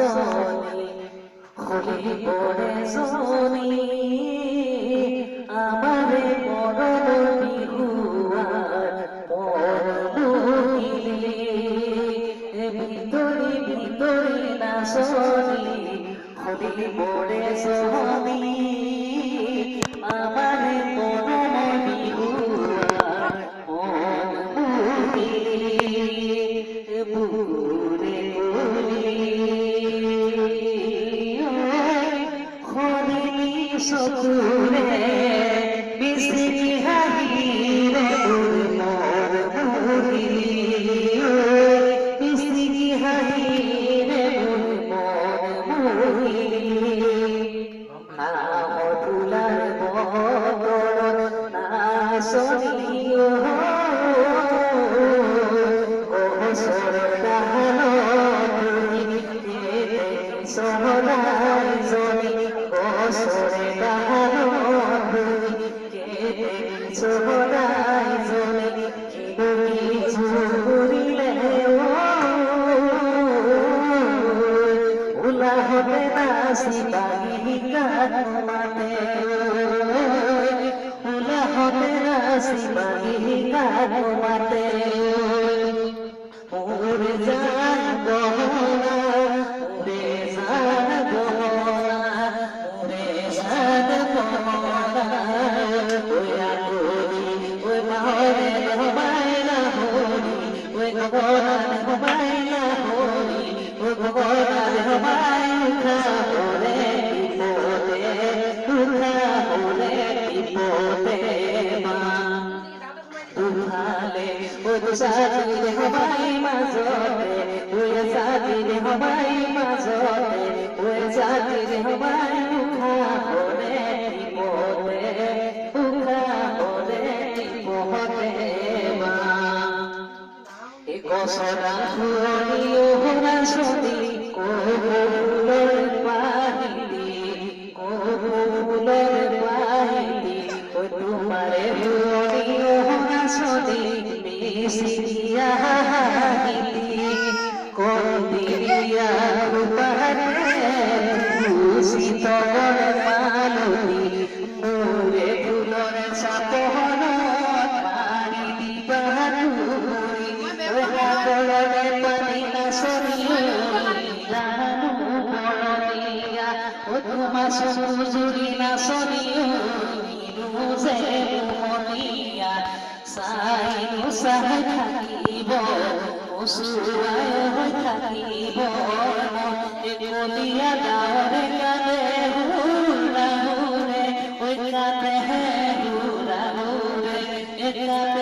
নাচনি হলি পরে জনি আমারে মরণ বিহুয়ার মরণিলে ভিতরে ভিতরে নাচনি হলি পরে জনি আমারে মরণ বিহুয়ার মরণিলে বুকুরে সকুরে বিসরি হাহিরে মোর মুরিলি বিসরি হাহিরে মোর মুরিলি আমতুলার বদর নাসনিও ও সরদানো সোহলাই জনি সরে ডাহানো সোহলাই জনি কিছু করিলে উলা হবে না সিপাহী কাটমাতে উলা হবে না সিপাহী কাটমাতে ওর জান গহনা ওরে জান গহনা ওরে জান গহনা ওয়া করি ওই মাহরে হবাইলা হরি ওই গহনা হবাইলা হরি ওই গহনা হবাই উঠা ওরে বিপদে উঠা ওরে বিপদে মা উঠালে ওই সাথীরে হবাই মাজতে ওই সাথীরে হবাই মাজতে ওই সাথীরে হবাই উঠা ওরে বিপদে উঠা ওরে বিপদে মা এ কসরা ফুলি ওহরা সদি কোবুলর পাহিদি কোবুলর পাহিদি ও তোমারে ফুলি ওহরা সদি মিসিয়া হাহিদি কন্দিরিয়া উপারে ভূষিত মালতি মোরে ফুলর চাপহন পানি দিবানুরি ওহা বলরে পানি নাসনি লানু বলরিয়া ও তোমা সুজুরি নাসনি নিরুজে মনিয়া সাইনু সাহে থাকিব ওসুরায় হৈ থাকিব একলিয়া গাঁৱৰে কানে হুৰা হুৰে ঐ কানে হুৰা হুৰে একাতে